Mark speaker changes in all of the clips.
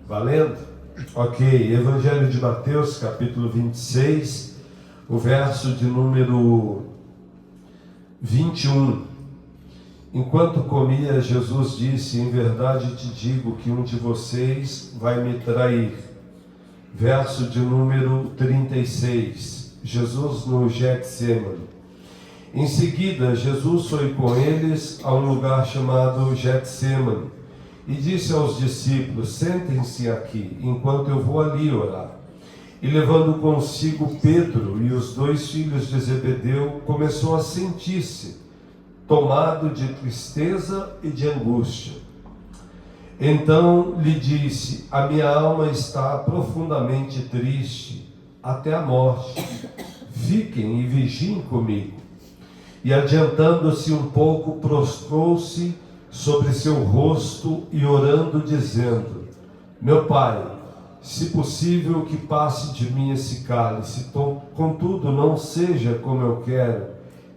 Speaker 1: Valendo? Ok, Evangelho de Mateus, capítulo 26, o verso de número 21. Enquanto comia, Jesus disse: em verdade te digo que um de vocês vai me trair. Verso de número 36. Jesus no Getsemane. Em seguida, Jesus foi com eles a um lugar chamado Getsemane e disse aos discípulos: sentem-se aqui, enquanto eu vou ali orar. E levando consigo Pedro e os 2 filhos de Zebedeu, começou a sentir-se tomado de tristeza e de angústia. Então lhe disse: a minha alma está profundamente triste, até a morte. Fiquem e vigiem comigo. E adiantando-se um pouco, prostrou-se sobre seu rosto e orando, dizendo: meu Pai, se possível que passe de mim esse cálice, contudo não seja como eu quero,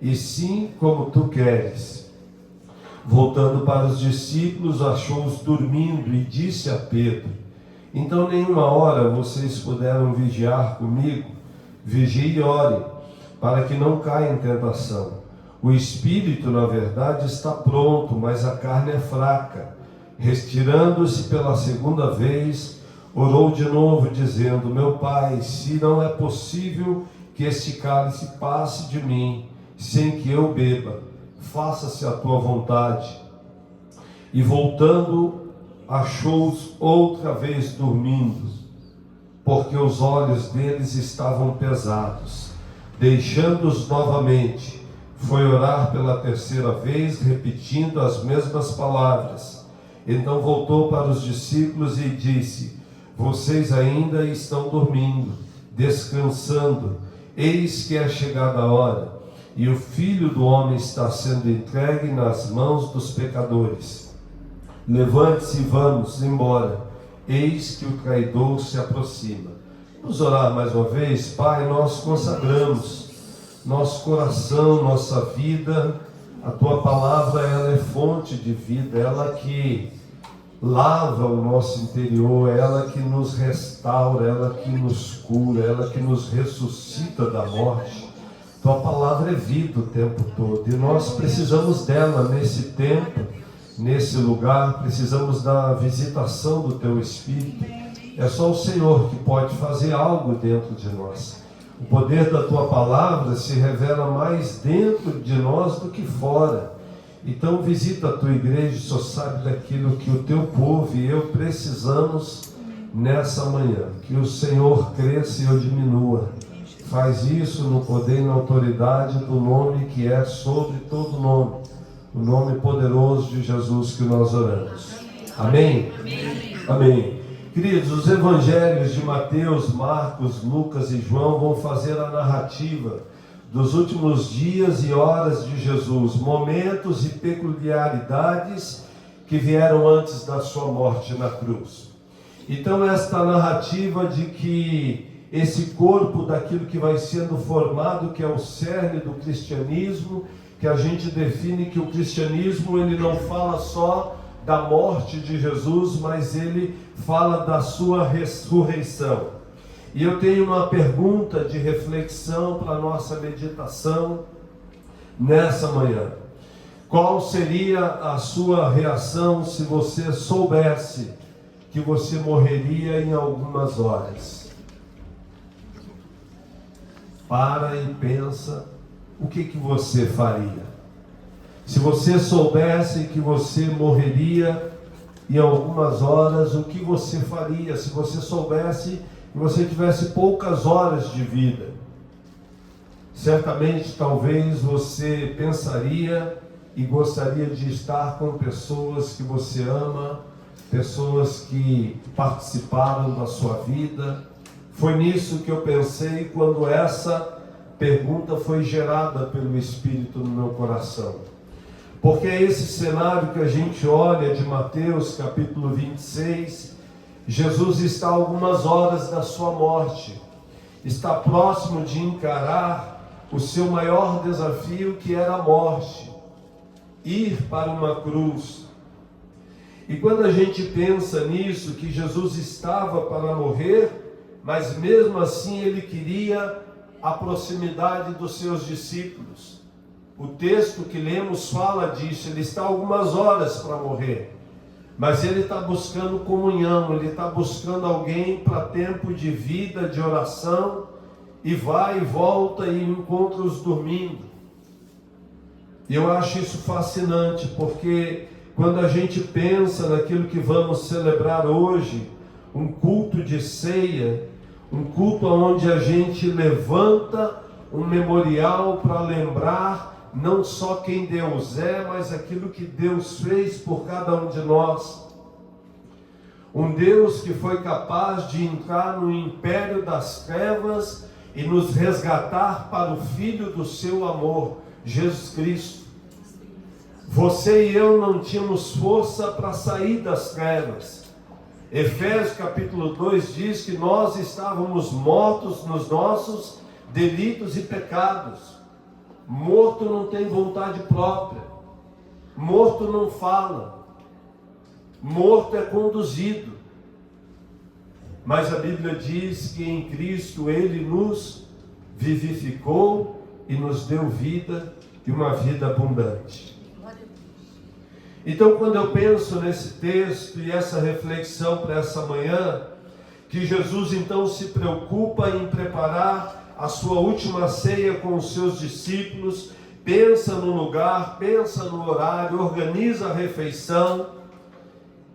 Speaker 1: e sim como tu queres. Voltando para os discípulos, achou-os dormindo e disse a Pedro: então nenhuma hora vocês puderam vigiar comigo? Vigie e ore, para que não caia em tentação. O espírito, na verdade, está pronto, mas a carne é fraca. Retirando-se pela segunda vez, orou de novo, dizendo: meu Pai, se não é possível que este cálice passe de mim, sem que eu beba, faça-se a tua vontade. E voltando, achou-os outra vez dormindo, porque os olhos deles estavam pesados. Deixando-os novamente, foi orar pela terceira vez, repetindo as mesmas palavras. Então voltou para os discípulos e disse: vocês ainda estão dormindo, descansando. Eis que é chegada a hora, e o Filho do Homem está sendo entregue nas mãos dos pecadores. Levante-se e vamos embora, eis que o traidor se aproxima. Vamos orar mais uma vez. Pai, nós consagramos nosso coração, nossa vida. A tua palavra, ela é fonte de vida, ela que lava o nosso interior, ela que nos restaura, ela que nos cura, ela que nos ressuscita da morte. Tua palavra é vida o tempo todo, e nós precisamos dela nesse tempo, nesse lugar. Precisamos da visitação do teu Espírito. É só o Senhor que pode fazer algo dentro de nós. O poder da tua palavra se revela mais dentro de nós do que fora. Então visita a tua igreja, só sabe daquilo que o teu povo e eu precisamos nessa manhã. Que o Senhor cresça e eu diminua. Faz isso no poder e na autoridade do nome que é sobre todo nome, o nome poderoso de Jesus que nós oramos. Amém? Amém. Amém. Queridos, os evangelhos de Mateus, Marcos, Lucas e João vão fazer a narrativa dos últimos dias e horas de Jesus, momentos e peculiaridades que vieram antes da sua morte na cruz. Então esta narrativa de que esse corpo daquilo que vai sendo formado, que é o cerne do cristianismo, que a gente define que o cristianismo ele não fala só da morte de Jesus, mas ele fala da sua ressurreição. E eu tenho uma pergunta de reflexão para a nossa meditação nessa manhã. Qual seria a sua reação se você soubesse que você morreria em algumas horas? Para e pensa, o que você faria? Se você soubesse que você morreria em algumas horas, o que você faria? Se você soubesse que você tivesse poucas horas de vida, certamente, talvez você pensaria e gostaria de estar com pessoas que você ama, pessoas que participaram da sua vida. Foi nisso que eu pensei quando essa pergunta foi gerada pelo Espírito no meu coração. Porque é esse cenário que a gente olha de Mateus capítulo 26, Jesus está a algumas horas da sua morte, está próximo de encarar o seu maior desafio, que era a morte, ir para uma cruz. E quando a gente pensa nisso, que Jesus estava para morrer, mas mesmo assim ele queria a proximidade dos seus discípulos. O texto que lemos fala disso, ele está algumas horas para morrer, mas ele está buscando comunhão, ele está buscando alguém para tempo de vida, de oração, e vai e volta e encontra-os dormindo. E eu acho isso fascinante, porque quando a gente pensa naquilo que vamos celebrar hoje, um culto de ceia, um culto onde a gente levanta um memorial para lembrar não só quem Deus é, mas aquilo que Deus fez por cada um de nós. Um Deus que foi capaz de entrar no império das trevas e nos resgatar para o Filho do seu amor, Jesus Cristo. Você e eu não tínhamos força para sair das trevas. Efésios capítulo 2 diz que nós estávamos mortos nos nossos delitos e pecados. Morto não tem vontade própria. Morto não fala. Morto é conduzido. Mas a Bíblia diz que em Cristo Ele nos vivificou e nos deu vida, e uma vida abundante. Então, quando eu penso nesse texto e essa reflexão para essa manhã, que Jesus então se preocupa em preparar a sua última ceia com os seus discípulos, pensa no lugar, pensa no horário, organiza a refeição.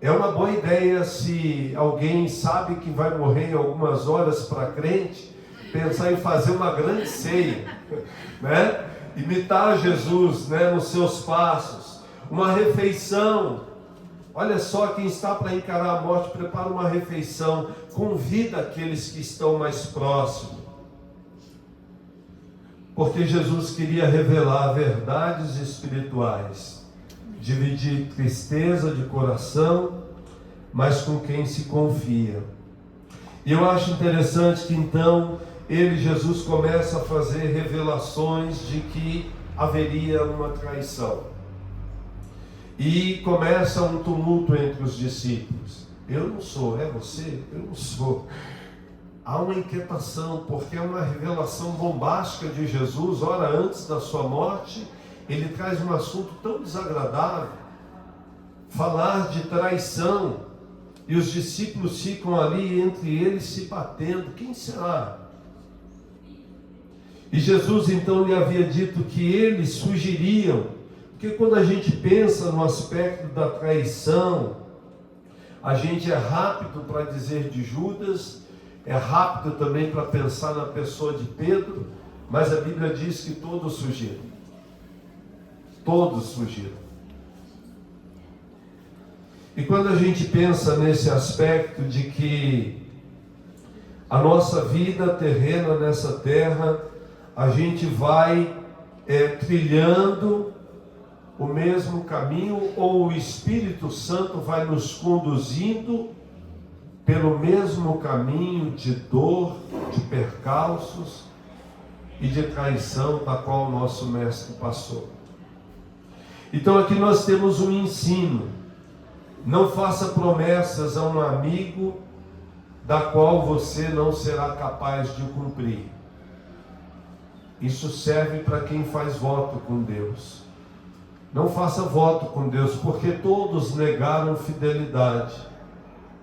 Speaker 1: É uma boa ideia, se alguém sabe que vai morrer em algumas horas para crente, pensar em fazer uma grande ceia, né? Imitar Jesus, né, nos seus passos. Uma refeição. Olha só, quem está para encarar a morte, prepara uma refeição, convida aqueles que estão mais próximos. Porque Jesus queria revelar verdades espirituais, dividir tristeza de coração, mas com quem se confia. E eu acho interessante que então, Jesus começa a fazer revelações de que haveria uma traição. E começa um tumulto entre os discípulos. Eu não sou, é você? Eu não sou. Há uma inquietação, porque é uma revelação bombástica de Jesus, ora antes da sua morte, ele traz um assunto tão desagradável, falar de traição, e os discípulos ficam ali entre eles se batendo, quem será? E Jesus então lhe havia dito que eles fugiriam, porque quando a gente pensa no aspecto da traição, a gente é rápido para dizer de Judas, é rápido também para pensar na pessoa de Pedro, mas a Bíblia diz que todos fugiram. Todos fugiram. E quando a gente pensa nesse aspecto de que a nossa vida terrena nessa terra, a gente vai trilhando o mesmo caminho, ou o Espírito Santo vai nos conduzindo pelo mesmo caminho de dor, de percalços e de traição da qual o nosso Mestre passou. Então aqui nós temos um ensino: não faça promessas a um amigo da qual você não será capaz de cumprir. Isso serve para quem faz voto com Deus. Não faça voto com Deus, porque todos negaram fidelidade.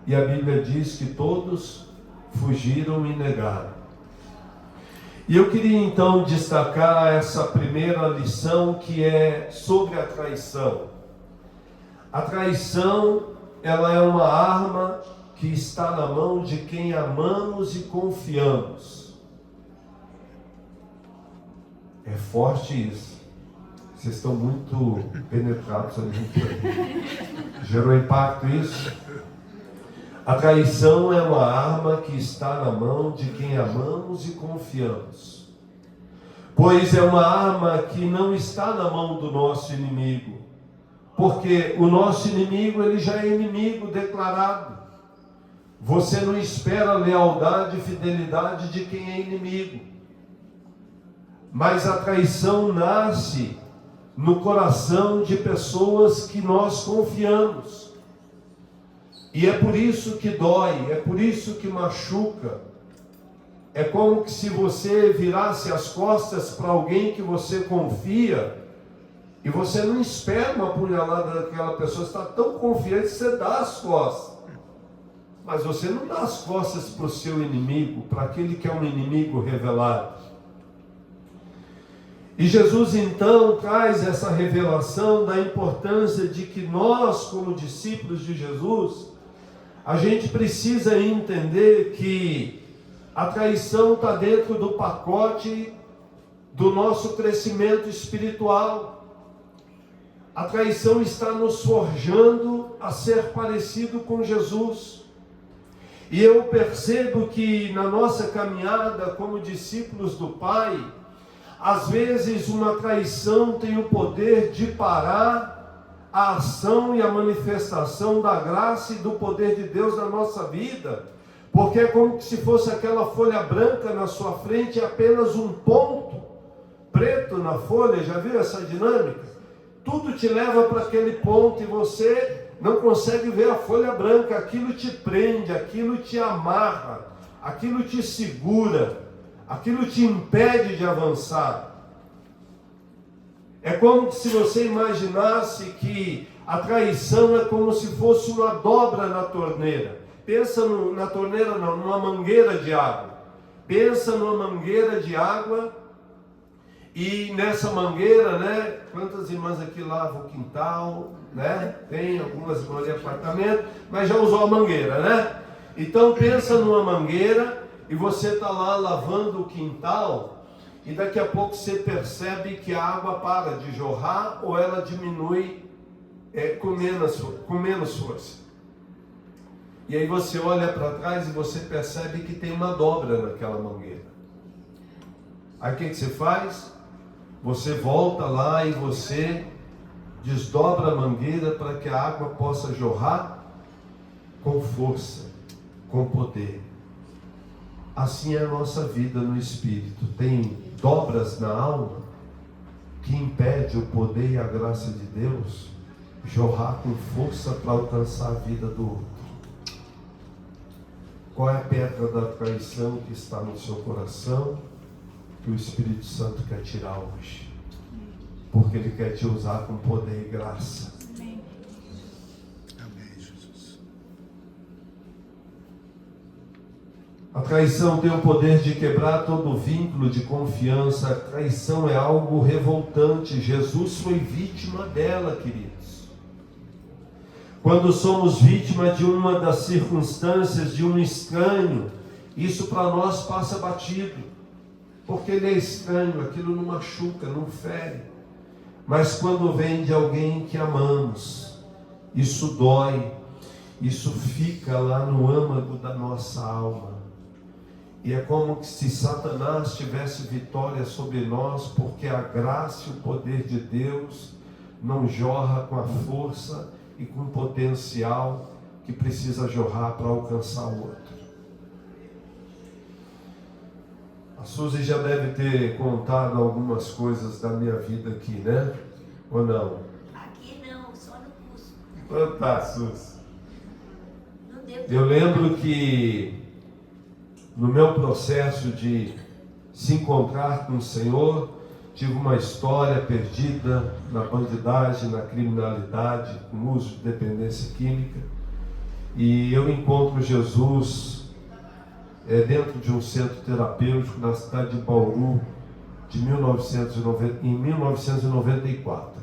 Speaker 1: E a Bíblia diz que todos fugiram e negaram. E eu queria então destacar essa primeira lição, que é sobre a traição. A traição, ela é uma arma que está na mão de quem amamos e confiamos. É forte isso. Vocês estão muito penetrados ali. Gerou impacto isso? A traição é uma arma que está na mão de quem amamos e confiamos. Pois é uma arma que não está na mão do nosso inimigo. Porque o nosso inimigo, ele já é inimigo declarado. Você não espera a lealdade e fidelidade de quem é inimigo. Mas a traição nasce no coração de pessoas que nós confiamos. E é por isso que dói, é por isso que machuca. É como se você virasse as costas para alguém que você confia e você não espera uma punhalada daquela pessoa, você está tão confiante que você dá as costas. Mas você não dá as costas para o seu inimigo, para aquele que é um inimigo revelado. E Jesus então traz essa revelação da importância de que nós, como discípulos de Jesus, a gente precisa entender que a traição está dentro do pacote do nosso crescimento espiritual. A traição está nos forjando a ser parecido com Jesus. E eu percebo que na nossa caminhada como discípulos do Pai, às vezes uma traição tem o poder de parar a ação e a manifestação da graça e do poder de Deus na nossa vida, porque é como se fosse aquela folha branca na sua frente, apenas um ponto preto na folha. Já viu essa dinâmica? Tudo te leva para aquele ponto e você não consegue ver a folha branca. Aquilo te prende, aquilo te amarra, aquilo te segura, aquilo te impede de avançar. É como se você imaginasse que a traição é como se fosse uma dobra na torneira. Pensa na torneira não, numa mangueira de água. Pensa numa mangueira de água e nessa mangueira, né? Quantas irmãs aqui lavam o quintal, né? Tem algumas irmãs de apartamento, mas já usou a mangueira, né? Então pensa numa mangueira e você está lá lavando o quintal e daqui a pouco você percebe que a água para de jorrar ou ela diminui com menos força. E aí você olha para trás e você percebe que tem uma dobra naquela mangueira. Aí o que você faz? Você volta lá e você desdobra a mangueira para que a água possa jorrar com força, com poder. Assim é a nossa vida no Espírito. Tem dobras na alma que impede o poder e a graça de Deus jorrar com força para alcançar a vida do outro. Qual é a pedra da traição que está no seu coração, que o Espírito Santo quer tirar hoje? Porque Ele quer te usar com poder e graça.
Speaker 2: Amém, Jesus.
Speaker 1: A traição tem o poder de quebrar todo vínculo de confiança. A traição é algo revoltante. Jesus foi vítima dela, queridos. Quando somos vítimas de uma das circunstâncias de um estranho, isso para nós passa batido, porque ele é estranho, aquilo não machuca, não fere. Mas quando vem de alguém que amamos, isso dói, isso fica lá no âmago da nossa alma. E é como se Satanás tivesse vitória sobre nós, porque a graça e o poder de Deus não jorra com a força e com o potencial que precisa jorrar para alcançar o outro. A Suzy já deve ter contado algumas coisas da minha vida aqui, né? Ou não?
Speaker 2: Aqui não, só no curso.
Speaker 1: Tá, Suzy.
Speaker 2: Não deu.
Speaker 1: Eu lembro que no meu processo de se encontrar com o Senhor, tive uma história perdida na bandidagem, na criminalidade, com uso de dependência química. E eu encontro Jesus dentro de um centro terapêutico na cidade de Bauru, em 1994.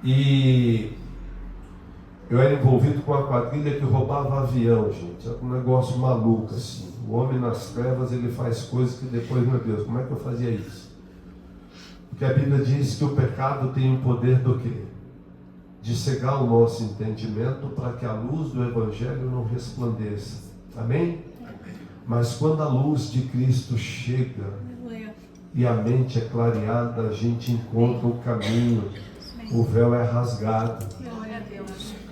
Speaker 1: E eu era envolvido com uma quadrilha que roubava avião, gente. Era um negócio maluco assim. O homem nas trevas, ele faz coisas que depois, meu Deus, como é que eu fazia isso? Porque a Bíblia diz que o pecado tem o poder do quê? De cegar o nosso entendimento para que a luz do Evangelho não resplandeça. Amém? Mas quando a luz de Cristo chega e a mente é clareada, a gente encontra o caminho, o véu é rasgado.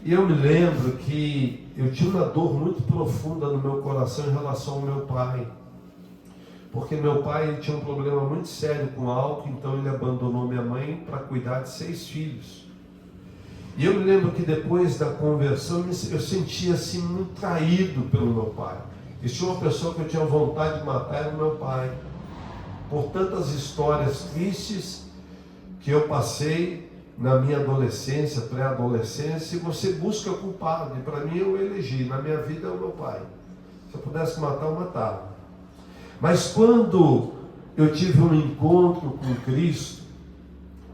Speaker 1: E eu me lembro que eu tinha uma dor muito profunda no meu coração em relação ao meu pai. Porque meu pai tinha um problema muito sério com álcool, então ele abandonou minha mãe para cuidar de 6 filhos. E eu me lembro que depois da conversão, eu sentia assim muito traído pelo meu pai. E tinha uma pessoa que eu tinha vontade de matar, era o meu pai. Por tantas histórias tristes que eu passei na minha adolescência, pré-adolescência, e você busca culpado. E para mim eu elegi, na minha vida é o meu pai. Se eu pudesse matar, eu matava. Mas quando eu tive um encontro com Cristo,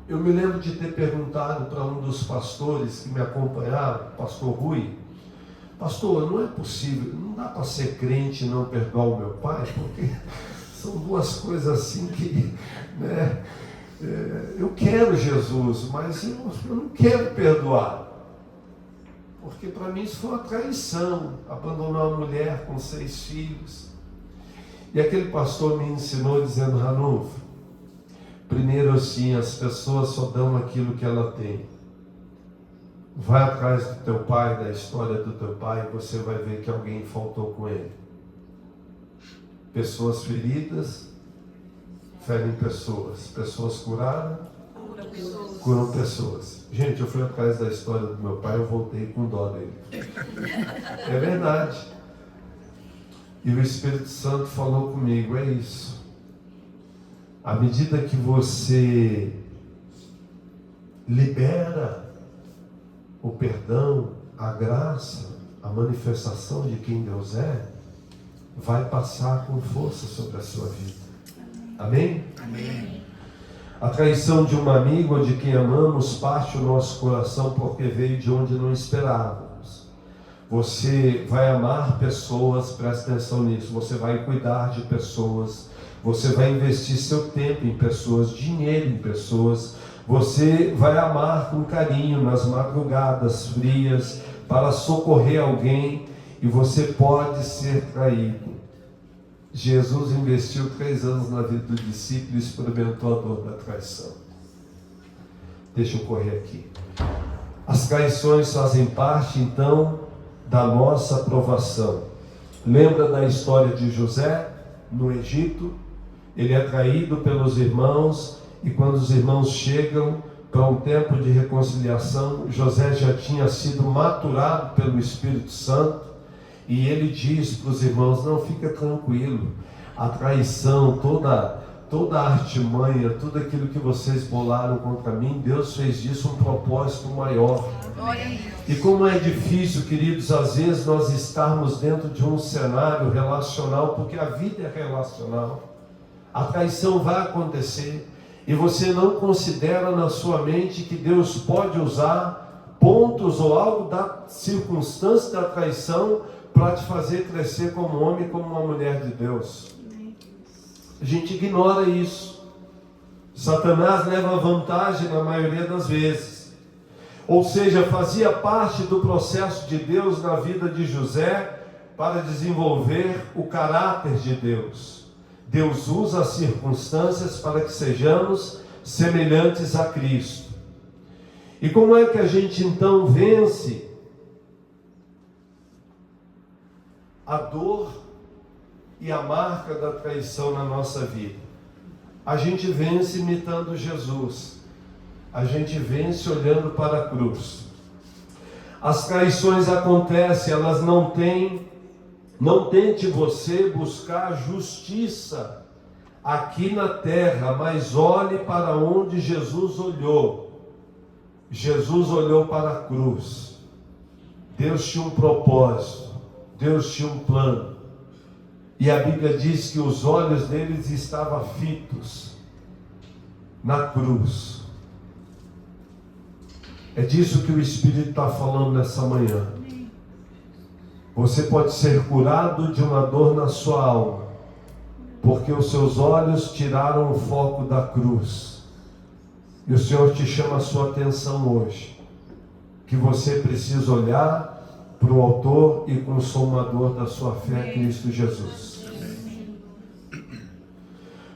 Speaker 1: eu me lembro de ter perguntado para um dos pastores que me acompanharam, o pastor Rui: pastor, não é possível, não dá para ser crente e não perdoar o meu pai? Porque são duas coisas assim que, né, eu quero Jesus, mas eu não quero perdoar. Porque para mim isso foi uma traição, abandonar uma mulher com 6 filhos. E aquele pastor me ensinou dizendo: Ranulfo, primeiro assim, as pessoas só dão aquilo que ela tem. Vai atrás do teu pai, da história do teu pai, e você vai ver que alguém faltou com ele. Pessoas feridas ferem pessoas. Pessoas curadas curam pessoas. Gente, eu fui atrás da história do meu pai, eu voltei com dó dele. É verdade. E o Espírito Santo falou comigo: é isso. À medida que você libera o perdão, a graça, a manifestação de quem Deus é, vai passar com força sobre a sua vida. Amém?
Speaker 3: Amém.
Speaker 1: A traição de um amigo ou de quem amamos parte o nosso coração porque veio de onde não esperávamos. Você vai amar pessoas, presta atenção nisso, você vai cuidar de pessoas, você vai investir seu tempo em pessoas, dinheiro em pessoas, você vai amar com carinho nas madrugadas frias para socorrer alguém, e você pode ser traído. Jesus investiu 3 anos na vida do discípulo e experimentou a dor da traição. Deixa eu correr aqui. As traições fazem parte, então, da nossa aprovação. Lembra da história de José no Egito? Ele é traído pelos irmãos, e quando os irmãos chegam para um tempo de reconciliação, José já tinha sido maturado pelo Espírito Santo, e ele diz para os irmãos: não, fica tranquilo, a traição, toda a artimanha, tudo aquilo que vocês bolaram contra mim, Deus fez disso um propósito maior. E como é difícil, queridos, às vezes nós estarmos dentro de um cenário relacional, porque a vida é relacional. A traição vai acontecer, e você não considera na sua mente que Deus pode usar pontos ou algo da circunstância da traição para te fazer crescer como homem, como uma mulher de Deus. A gente ignora isso. Satanás leva vantagem na maioria das vezes. Ou seja, fazia parte do processo de Deus na vida de José para desenvolver o caráter de Deus. Deus usa as circunstâncias para que sejamos semelhantes a Cristo. E como é que a gente então vence a dor e a marca da traição na nossa vida? A gente vence imitando Jesus. A gente vence olhando para a cruz. As traições acontecem, elas não têm. Não tente você buscar justiça aqui na terra, mas olhe para onde Jesus olhou. Jesus olhou para a cruz. Deus tinha um propósito, Deus tinha um plano. E a Bíblia diz que os olhos deles estavam fitos na cruz. É disso que o Espírito está falando nessa manhã. Você pode ser curado de uma dor na sua alma, porque os seus olhos tiraram o foco da cruz. E o Senhor te chama a sua atenção hoje, que você precisa olhar para o autor e consumador da sua fé, Cristo Jesus.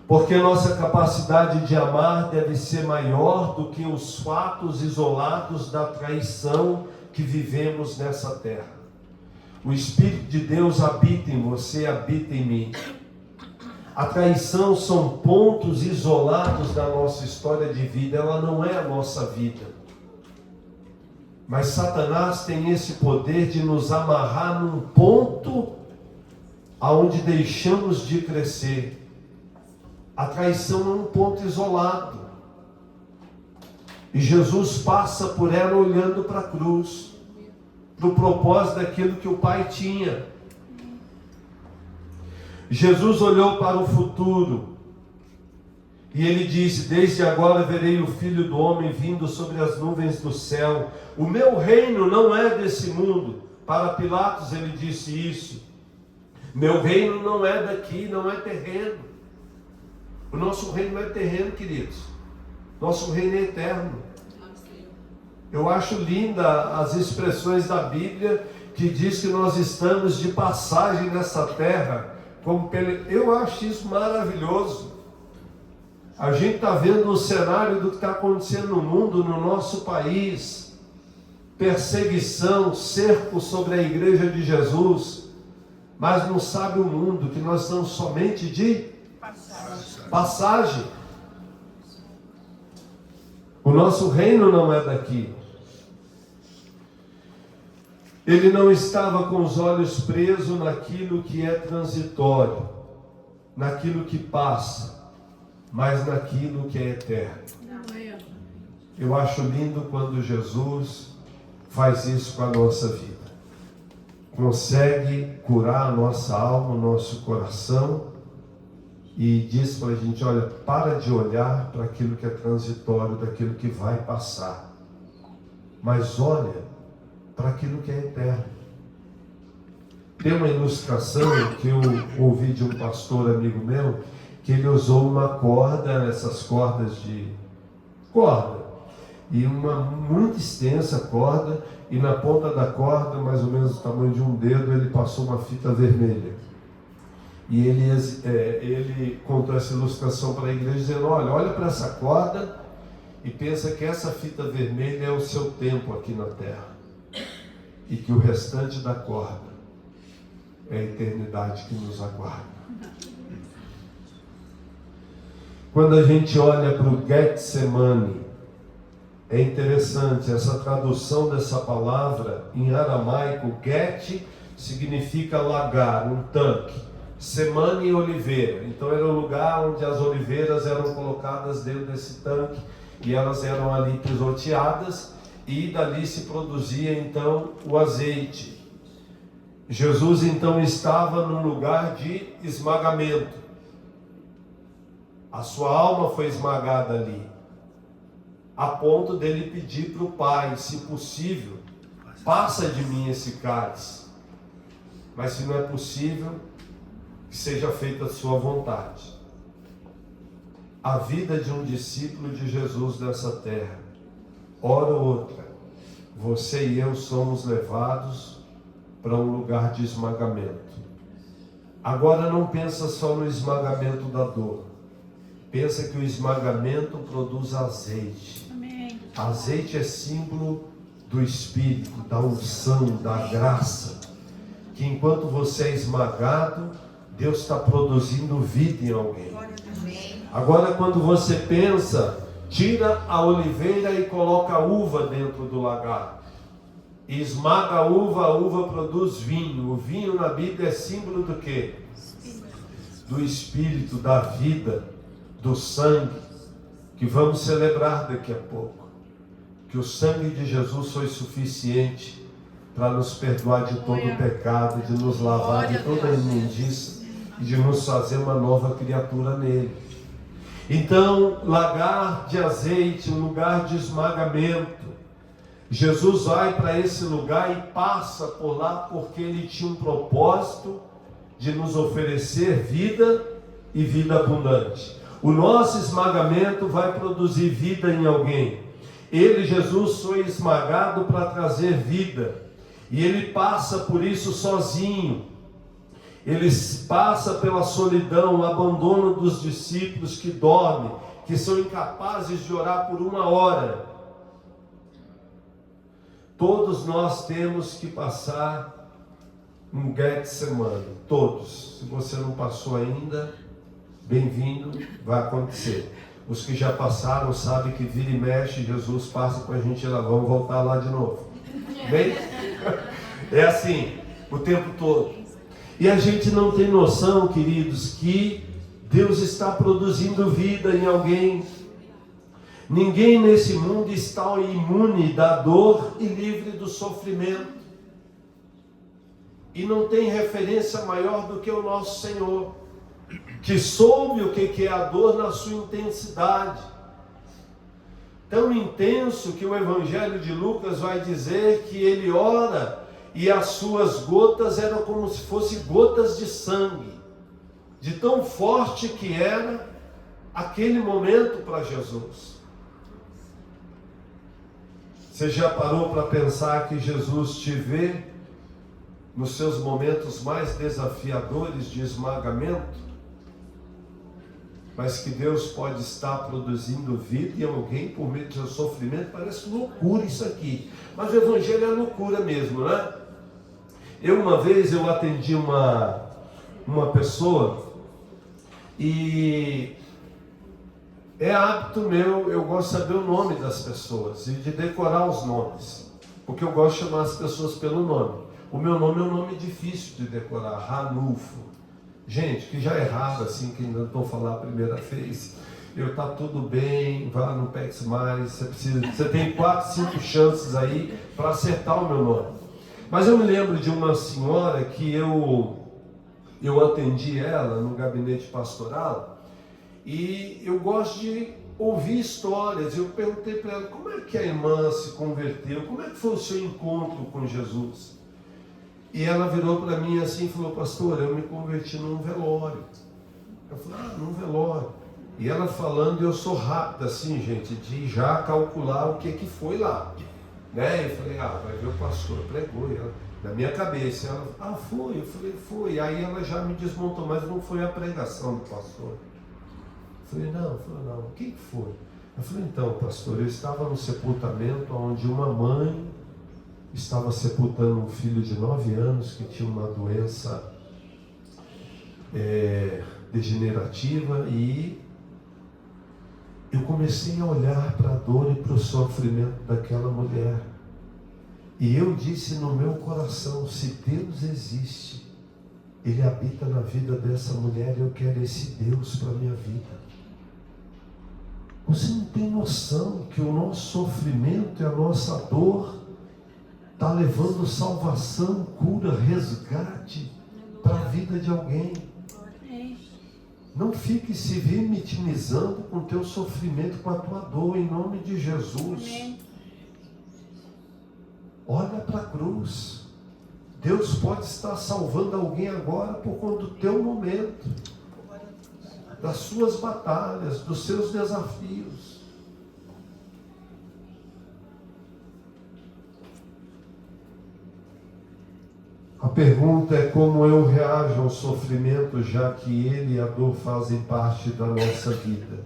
Speaker 1: Porque nossa capacidade de amar deve ser maior do que os fatos isolados da traição que vivemos nessa terra. O Espírito de Deus habita em você, habita em mim. A traição são pontos isolados da nossa história de vida, ela não é a nossa vida. Mas Satanás tem esse poder de nos amarrar num ponto aonde deixamos de crescer. A traição é um ponto isolado. E Jesus passa por ela olhando para a cruz, para o propósito daquilo que o Pai tinha. Jesus olhou para o futuro e ele disse: desde agora verei o Filho do Homem vindo sobre as nuvens do céu. O meu reino não é desse mundo. Para Pilatos ele disse isso. Meu reino não é daqui, não é terreno. O nosso reino não é terreno, queridos. Nosso reino é eterno. Eu acho linda as expressões da Bíblia que diz que nós estamos de passagem nessa terra. Eu acho isso maravilhoso. A gente está vendo o cenário do que está acontecendo no mundo, no nosso país. Perseguição, cerco sobre a igreja de Jesus. Mas não sabe o mundo que nós estamos somente de passagem. O nosso reino não é daqui. Ele não estava com os olhos presos naquilo que é transitório, naquilo que passa, mas naquilo que é eterno. Eu acho lindo quando Jesus faz isso com a nossa vida. Consegue curar a nossa alma, o nosso coração, e diz para a gente: olha, para de olhar para aquilo que é transitório, daquilo que vai passar, mas olha para aquilo que é eterno. Tem uma ilustração que eu ouvi de um pastor amigo meu, que ele usou uma corda, essas cordas de corda, e uma muito extensa corda, e na ponta da corda, mais ou menos do tamanho de um dedo, ele passou uma fita vermelha. E ele contou essa ilustração para a igreja, dizendo: olha para essa corda e pensa que essa fita vermelha é o seu tempo aqui na terra, e que o restante da corda é a eternidade que nos aguarda. Quando a gente olha para o Getsemane, é interessante essa tradução dessa palavra em aramaico. Get significa lagar, um tanque. Semane, oliveira. Então era o lugar onde as oliveiras eram colocadas dentro desse tanque e elas eram ali pisoteadas, e dali se produzia então o azeite. Jesus então estava num lugar de esmagamento. A sua alma foi esmagada ali, a ponto dele pedir para o Pai: se possível, passa de mim esse cálice, mas se não é possível, que seja feita a sua vontade. A vida de um discípulo de Jesus nessa terra, hora ou outra, você e eu somos levados para um lugar de esmagamento. Agora não pensa só no esmagamento da dor. Pensa que o esmagamento produz azeite. Amém. Azeite é símbolo do Espírito, da unção, da graça. Que enquanto você é esmagado, Deus está produzindo vida em alguém. Agora, quando você pensa, tira a oliveira e coloca a uva dentro do lagar. E esmaga a uva produz vinho. O vinho na Bíblia é símbolo do quê? Do Espírito, da vida, do sangue, que vamos celebrar daqui a pouco. Que o sangue de Jesus foi suficiente para nos perdoar de todo o pecado, de nos lavar de toda a imundícia e de nos fazer uma nova criatura nele. Então, lagar de azeite, um lugar de esmagamento. Jesus vai para esse lugar e passa por lá porque ele tinha um propósito de nos oferecer vida e vida abundante. O nosso esmagamento vai produzir vida em alguém. Ele, Jesus, foi esmagado para trazer vida. E ele passa por isso sozinho. Ele passa pela solidão, o abandono dos discípulos que dormem, que são incapazes de orar por uma hora. Todos nós temos que passar um Getsemane, todos. Se você não passou ainda, bem-vindo, vai acontecer. Os que já passaram sabem que vira e mexe, Jesus passa com a gente lá, vamos voltar lá de novo. Bem, é assim, o tempo todo. E a gente não tem noção, queridos, que Deus está produzindo vida em alguém. Ninguém nesse mundo está imune da dor e livre do sofrimento. E não tem referência maior do que o nosso Senhor, que soube o que é a dor na sua intensidade. Tão intenso que o Evangelho de Lucas vai dizer que ele ora e as suas gotas eram como se fossem gotas de sangue, de tão forte que era aquele momento para Jesus. Você já parou para pensar que Jesus te vê nos seus momentos mais desafiadores de esmagamento? Mas que Deus pode estar produzindo vida em alguém por meio do seu sofrimento? Parece loucura isso aqui, mas o Evangelho é loucura mesmo, né? Uma vez eu atendi uma pessoa e é hábito meu, eu gosto de saber o nome das pessoas e de decorar os nomes, porque eu gosto de chamar as pessoas pelo nome. O meu nome é um nome difícil de decorar, Ranulfo. Gente, que já é raro assim, que ainda não falar a primeira vez. Tá tudo bem, vai lá no PEX mais, você tem 4, 5 chances aí para acertar o meu nome. Mas eu me lembro de uma senhora que eu atendi ela no gabinete pastoral, e eu gosto de ouvir histórias. Eu perguntei para ela, como é que a irmã se converteu? Como é que foi o seu encontro com Jesus? E ela virou para mim assim e falou, pastor, eu me converti num velório. Eu falei, num velório. E ela falando, eu sou rápido assim, gente, de já calcular o que foi lá. Né? Eu falei, vai ver o pastor pregou. E ela, na minha cabeça, ela, foi. Eu falei, foi. Aí ela já me desmontou, mas não foi a pregação do pastor. Eu falei, não. O que foi? Eu falei, então, pastor, eu estava no sepultamento onde uma mãe estava sepultando um filho de 9 anos que tinha uma doença degenerativa, e eu comecei a olhar para a dor e para o sofrimento daquela mulher. E eu disse no meu coração, se Deus existe, Ele habita na vida dessa mulher, eu quero esse Deus para a minha vida. Você não tem noção que o nosso sofrimento e a nossa dor está levando salvação, cura, resgate para a vida de alguém. Não fique se vitimizando com o teu sofrimento, com a tua dor, em nome de Jesus. Olha para a cruz. Deus pode estar salvando alguém agora por conta do teu momento, das suas batalhas, dos seus desafios. A pergunta é como eu reajo ao sofrimento, já que ele e a dor fazem parte da nossa vida.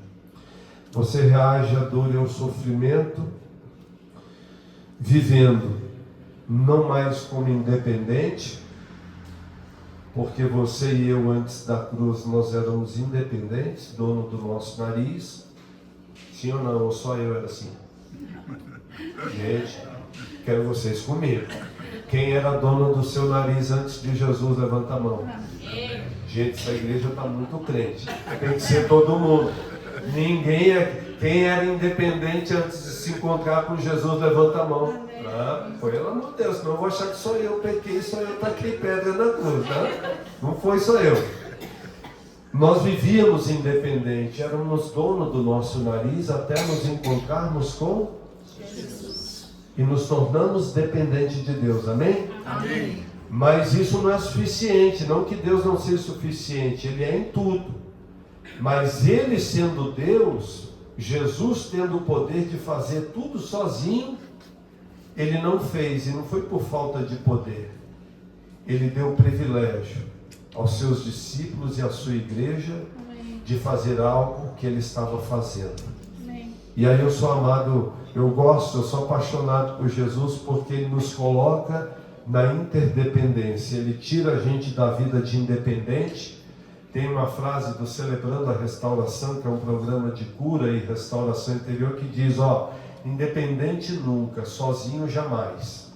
Speaker 1: Você reage à dor e ao sofrimento vivendo não mais como independente, porque você e eu antes da cruz nós éramos independentes, dono do nosso nariz. Sim ou não? Ou só eu era assim? Gente, quero vocês comigo. Quem era dono do seu nariz antes de Jesus, levanta a mão. Gente, essa igreja está muito crente. Tem que ser todo mundo. Ninguém é. Quem era independente antes de se encontrar com Jesus, levanta a mão. Pelo amor de Deus, senão eu vou achar que só eu pequei, só eu taquei pedra na cruz, né? Não foi só eu. Nós vivíamos independente, éramos donos do nosso nariz até nos encontrarmos com Jesus. E nos tornamos dependentes de Deus, amém?
Speaker 2: Amém.
Speaker 1: Mas isso não é suficiente, não que Deus não seja suficiente, Ele é em tudo. Mas Ele sendo Deus, Jesus tendo o poder de fazer tudo sozinho, Ele não fez, e não foi por falta de poder. Ele deu o privilégio aos seus discípulos e à sua igreja de fazer algo que Ele estava fazendo. E aí eu sou amado, eu sou apaixonado por Jesus, porque Ele nos coloca na interdependência. Ele tira a gente da vida de independente. Tem uma frase do Celebrando a Restauração, que é um programa de cura e restauração interior, que diz, independente nunca, sozinho jamais.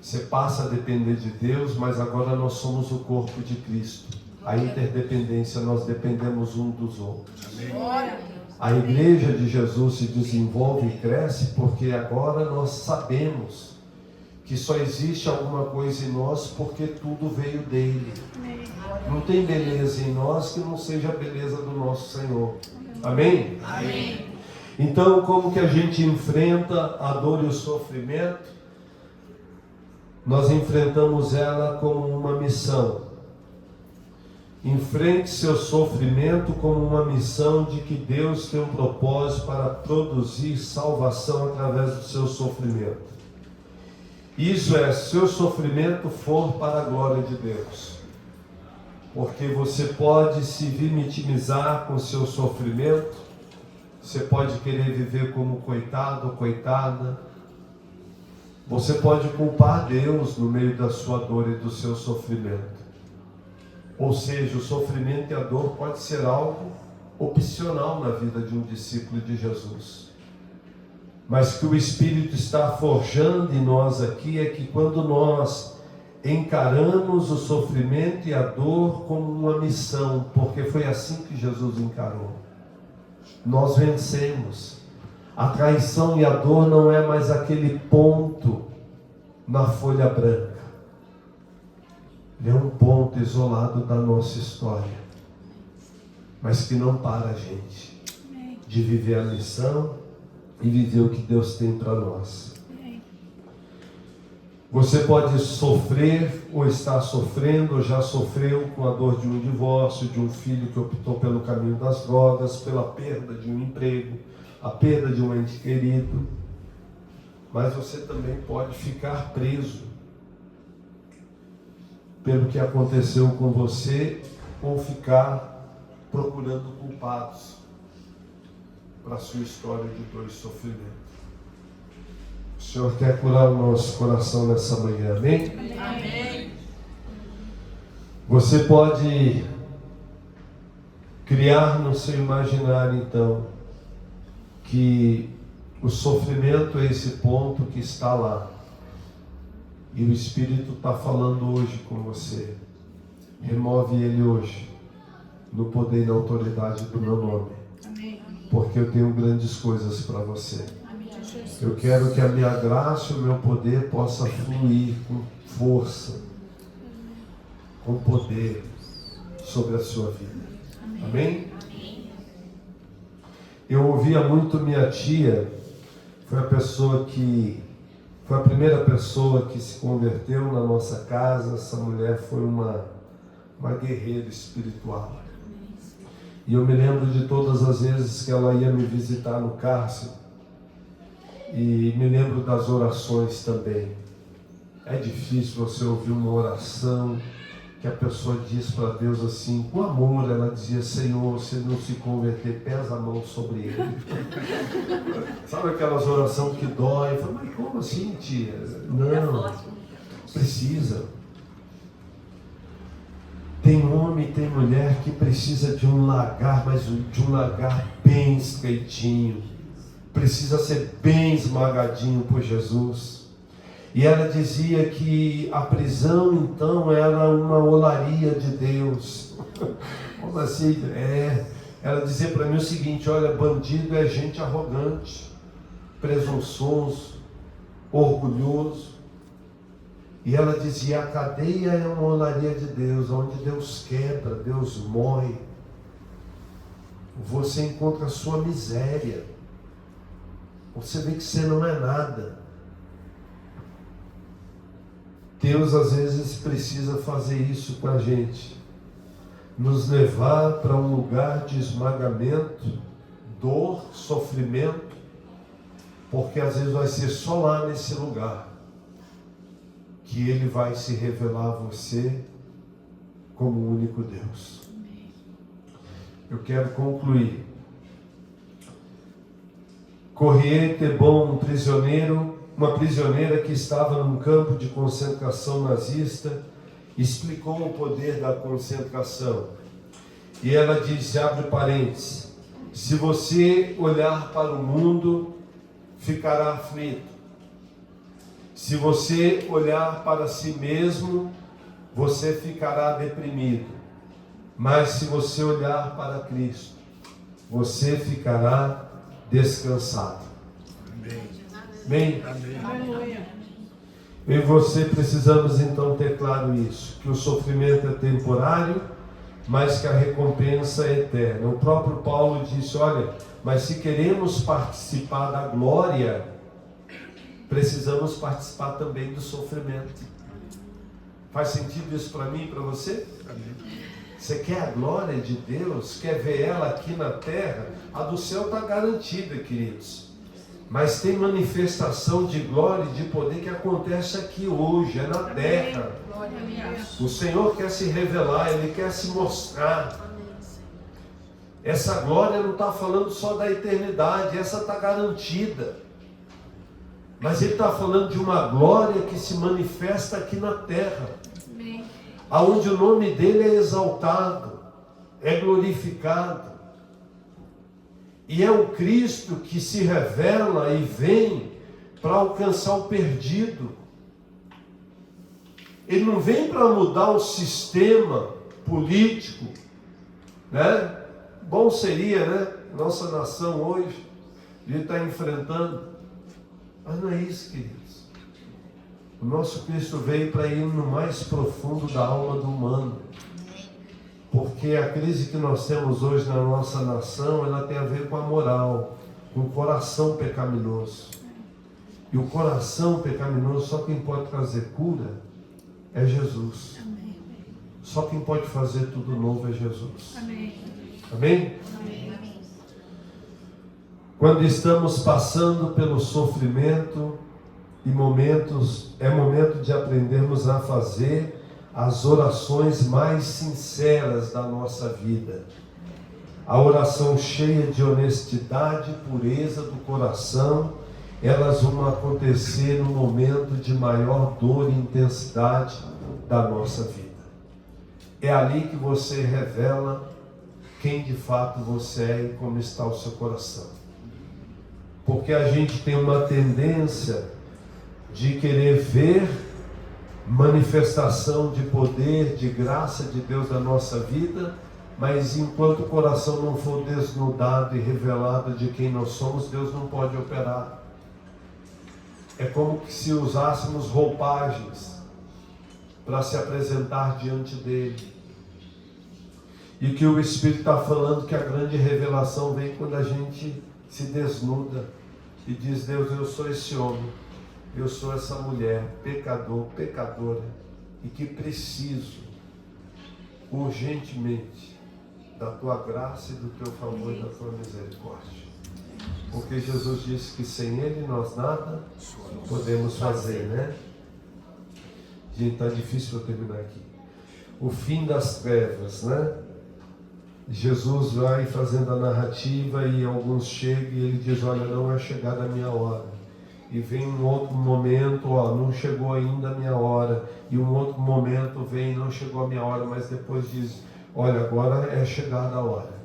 Speaker 1: Você passa a depender de Deus, mas agora nós somos o corpo de Cristo. A interdependência, nós dependemos um dos outros. A igreja de Jesus se desenvolve e cresce porque agora nós sabemos que só existe alguma coisa em nós porque tudo veio dele. Não tem beleza em nós que não seja a beleza do nosso Senhor. Amém?
Speaker 2: Amém.
Speaker 1: Então, como que a gente enfrenta a dor e o sofrimento? Nós enfrentamos ela como uma missão. Enfrente seu sofrimento como uma missão de que Deus tem um propósito para produzir salvação através do seu sofrimento. Isso é, se o sofrimento for para a glória de Deus. Porque você pode se vitimizar com seu sofrimento, você pode querer viver como coitado ou coitada, você pode culpar Deus no meio da sua dor e do seu sofrimento. Ou seja, o sofrimento e a dor pode ser algo opcional na vida de um discípulo de Jesus. Mas que o Espírito está forjando em nós aqui é que quando nós encaramos o sofrimento e a dor como uma missão, porque foi assim que Jesus encarou, nós vencemos. A traição e a dor não é mais aquele ponto na folha branca. Ele é um ponto isolado da nossa história, mas que não para a gente de viver a missão e viver o que Deus tem para nós. Você pode sofrer ou estar sofrendo, ou já sofreu com a dor de um divórcio, de um filho que optou pelo caminho das drogas, pela perda de um emprego, a perda de um ente querido. Mas você também pode ficar preso pelo que aconteceu com você, ou ficar procurando culpados para a sua história de dor e sofrimento. O Senhor quer curar o nosso coração nessa manhã, amém?
Speaker 2: Amém.
Speaker 1: Você pode criar no seu imaginário, então, que o sofrimento é esse ponto que está lá. E o Espírito está falando hoje com você. Remove ele hoje, no poder e na autoridade do meu nome.
Speaker 2: Amém.
Speaker 1: Porque eu tenho grandes coisas para você. Eu quero que a minha graça e o meu poder possa fluir com força, com poder sobre a sua vida. Amém? Eu ouvia muito minha tia, foi a primeira pessoa que se converteu na nossa casa. Essa mulher foi uma guerreira espiritual. E eu me lembro de todas as vezes que ela ia me visitar no cárcere. E me lembro das orações também. É difícil você ouvir uma oração que a pessoa diz para Deus assim, com amor. Ela dizia: Senhor, se ele não se converter, pesa a mão sobre ele. Sabe aquelas orações que dói? Eu falei: mas como assim, tia? Não, precisa. Tem homem e tem mulher que precisa de um lagar, mas de um lagar bem estreitinho. Precisa ser bem esmagadinho por Jesus. E ela dizia que a prisão então era uma olaria de Deus. Como assim? Ela dizia para mim o seguinte: olha, bandido é gente arrogante, presunçoso, orgulhoso. E ela dizia: a cadeia é uma olaria de Deus, onde Deus quebra, Deus moe. Você encontra a sua miséria. Você vê que você não é nada. Deus às vezes precisa fazer isso com a gente, nos levar para um lugar de esmagamento, dor, sofrimento, porque às vezes vai ser só lá nesse lugar que Ele vai se revelar a você como o único Deus. Eu quero concluir. Corrier Tebon, uma prisioneira que estava num campo de concentração nazista, explicou o poder da concentração. E ela disse, abre parênteses: se você olhar para o mundo, ficará aflito. Se você olhar para si mesmo, você ficará deprimido. Mas se você olhar para Cristo, você ficará descansado. Amém?
Speaker 3: Aleluia.
Speaker 1: Eu e você precisamos então ter claro isso, que o sofrimento é temporário, mas que a recompensa é eterna. O próprio Paulo disse, olha, mas se queremos participar da glória, precisamos participar também do sofrimento. Faz sentido isso para mim e para você? Você quer a glória de Deus? Quer ver ela aqui na terra? A do céu está garantida, queridos. Mas tem manifestação de glória e de poder que acontece aqui hoje, é na terra. O Senhor quer se revelar, Ele quer se mostrar. Essa glória não está falando só da eternidade, essa está garantida. Mas Ele está falando de uma glória que se manifesta aqui na terra. Aonde o nome dEle é exaltado, é glorificado. E é o Cristo que se revela e vem para alcançar o perdido. Ele não vem para mudar o sistema político, né? Bom seria, né? Nossa nação hoje, a gente está enfrentando. Mas não é isso, queridos. O nosso Cristo veio para ir no mais profundo da alma do humano. Porque a crise que nós temos hoje na nossa nação, ela tem a ver com a moral, com o coração pecaminoso. E o coração pecaminoso, só quem pode trazer cura é Jesus.
Speaker 3: Amém.
Speaker 1: Só quem pode fazer tudo novo é Jesus.
Speaker 3: Amém.
Speaker 1: Amém?
Speaker 3: Amém.
Speaker 1: Quando estamos passando pelo sofrimento e é momento de aprendermos a fazer as orações mais sinceras da nossa vida. A oração cheia de honestidade, pureza do coração, elas vão acontecer no momento de maior dor e intensidade da nossa vida. É ali que você revela quem de fato você é e como está o seu coração. Porque a gente tem uma tendência de querer ver manifestação de poder, de graça de Deus na nossa vida, mas enquanto o coração não for desnudado e revelado de quem nós somos, Deus não pode operar. É como se usássemos roupagens para se apresentar diante dele. E que o Espírito está falando que a grande revelação vem quando a gente se desnuda e diz, Deus, eu sou esse homem. Eu sou essa mulher, pecador, pecadora, e que preciso, urgentemente, da tua graça e do teu favor e da tua misericórdia. Porque Jesus disse que sem Ele nós nada podemos fazer, né? Gente, está difícil para terminar aqui. O fim das trevas, né? Jesus vai fazendo a narrativa e alguns chegam e ele diz, olha, não é chegada a minha hora. E vem um outro momento, ó, não chegou ainda a minha hora. E um outro momento vem, não chegou a minha hora, mas depois diz, olha, agora é chegada a hora.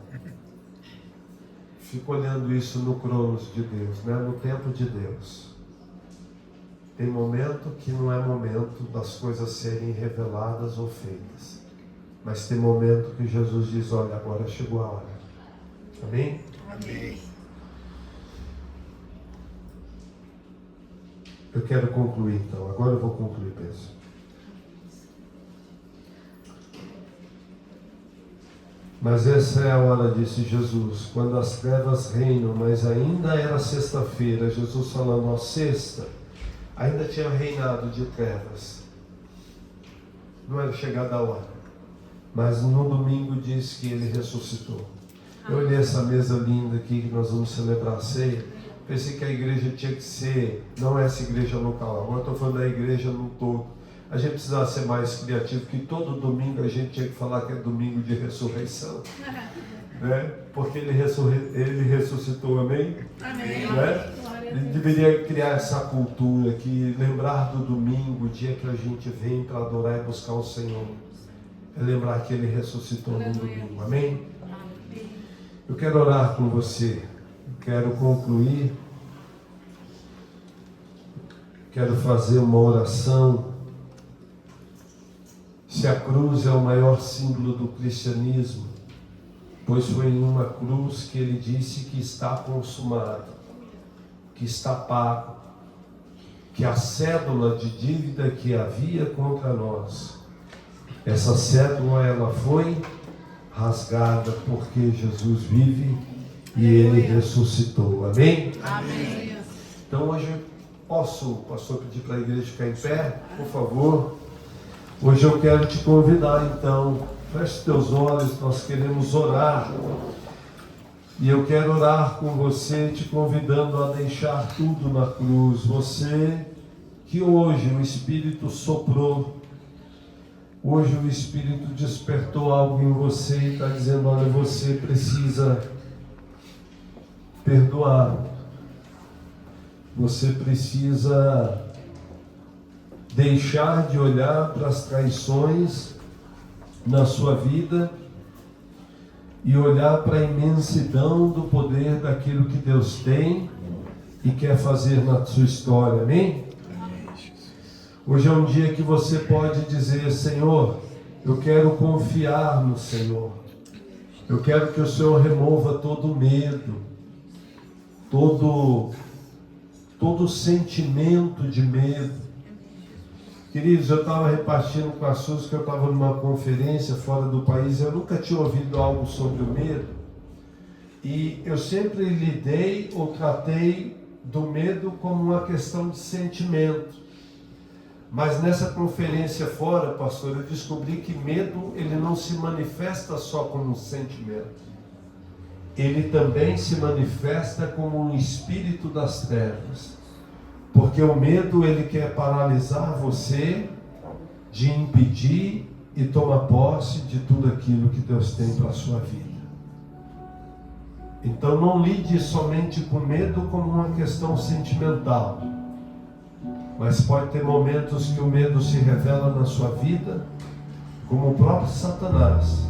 Speaker 1: Fico olhando isso no cronos de Deus, né? No tempo de Deus. Tem momento que não é momento das coisas serem reveladas ou feitas. Mas tem momento que Jesus diz, olha, agora chegou a hora. Amém?
Speaker 3: Amém.
Speaker 1: Eu quero concluir então, agora eu vou concluir, penso. Mas essa é a hora, disse Jesus, quando as trevas reinam, mas ainda era sexta-feira, Jesus falando, ó, sexta, ainda tinha reinado de trevas. Não era chegada a hora. Mas no domingo diz que ele ressuscitou. Eu olhei essa mesa linda aqui que nós vamos celebrar a ceia. Pensei que a igreja tinha que ser, não essa igreja local, agora estou falando da igreja no todo. A gente precisava ser mais criativo, que todo domingo a gente tinha que falar que é domingo de ressurreição. Né? Porque ele ressuscitou, amém?
Speaker 3: Amém.
Speaker 1: Né? Ele deveria criar essa cultura aqui, lembrar do domingo, o dia que a gente vem para adorar e buscar o Senhor. É lembrar que ele ressuscitou no domingo, amém? Eu quero orar com você. Quero concluir quero fazer uma oração. Se a cruz é o maior símbolo do cristianismo, pois foi em uma cruz que ele disse que está consumado, que está pago, que a cédula de dívida que havia contra nós, essa cédula ela foi rasgada porque Jesus vive e ele ressuscitou. Amém?
Speaker 3: Amém.
Speaker 1: Então hoje posso, pastor, pedir para a igreja ficar em pé, por favor. Hoje eu quero te convidar, então, feche os teus olhos, nós queremos orar. E eu quero orar com você, te convidando a deixar tudo na cruz. Você que hoje o Espírito soprou, hoje o Espírito despertou algo em você e está dizendo, olha, você precisa perdoar. Você precisa deixar de olhar para as traições na sua vida e olhar para a imensidão do poder daquilo que Deus tem e quer fazer na sua história. Amém? Hoje é um dia que você pode dizer, Senhor, eu quero confiar no Senhor. Eu quero que o Senhor remova todo o medo, todo sentimento de medo. Queridos, eu estava repartindo com a Suzy que eu estava numa conferência fora do país, eu nunca tinha ouvido algo sobre o medo, e eu sempre lidei ou tratei do medo como uma questão de sentimento. Mas nessa conferência fora, pastor, eu descobri que medo, ele não se manifesta só como um sentimento. Ele também se manifesta como um espírito das trevas. Porque o medo, ele quer paralisar você de impedir e tomar posse de tudo aquilo que Deus tem para a sua vida. Então não lide somente com medo como uma questão sentimental. Mas pode ter momentos que o medo se revela na sua vida como o próprio Satanás,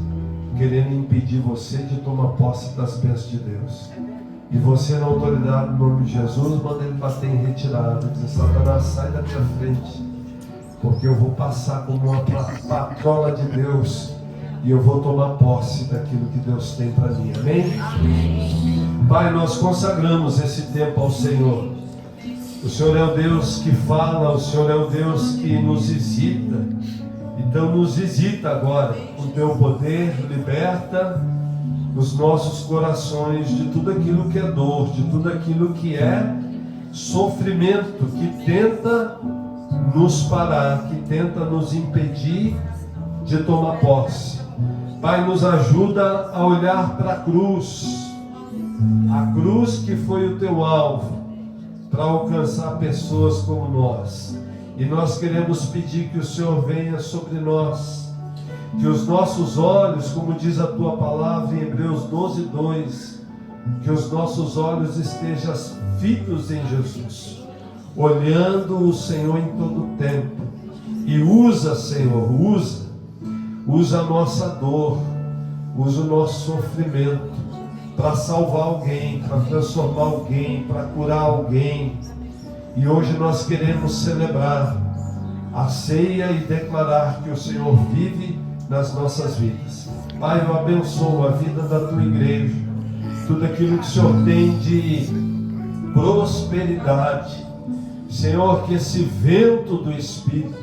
Speaker 1: querendo impedir você de tomar posse das bênçãos de Deus. E você, na autoridade do nome de Jesus, manda ele bater em retirada, dizer, Satanás, sai da minha frente, porque eu vou passar como uma patrola de Deus e eu vou tomar posse daquilo que Deus tem para mim. Amém? Amém? Pai, nós consagramos esse tempo ao Senhor. O Senhor é o Deus que fala, o Senhor é o Deus que nos visita. Então nos visita agora, o teu poder liberta os nossos corações de tudo aquilo que é dor, de tudo aquilo que é sofrimento, que tenta nos parar, que tenta nos impedir de tomar posse. Pai, nos ajuda a olhar para a cruz que foi o teu alvo, para alcançar pessoas como nós. E nós queremos pedir que o Senhor venha sobre nós, que os nossos olhos, como diz a tua palavra em Hebreus 12:2, que os nossos olhos estejam fitos em Jesus, olhando o Senhor em todo o tempo. E usa, Senhor, usa a nossa dor, usa o nosso sofrimento para salvar alguém, para transformar alguém, para curar alguém. E hoje nós queremos celebrar a ceia e declarar que o Senhor vive nas nossas vidas. Pai, eu abençoo a vida da tua igreja, tudo aquilo que o Senhor tem de prosperidade. Senhor, que esse vento do Espírito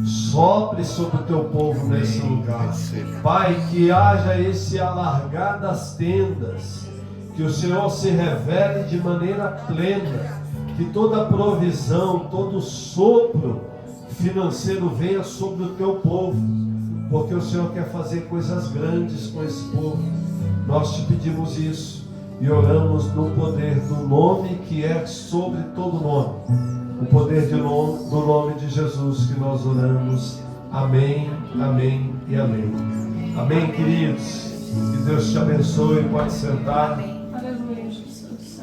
Speaker 1: sopre sobre o teu povo nesse lugar. Pai, que haja esse alargar das tendas, que o Senhor se revele de maneira plena, que toda provisão, todo sopro financeiro venha sobre o teu povo, porque o Senhor quer fazer coisas grandes com esse povo. Nós te pedimos isso e oramos no poder do nome que é sobre todo nome, o poder do nome de Jesus que nós oramos. Amém, amém e amém. Amém, queridos. Que Deus te abençoe. Pode sentar.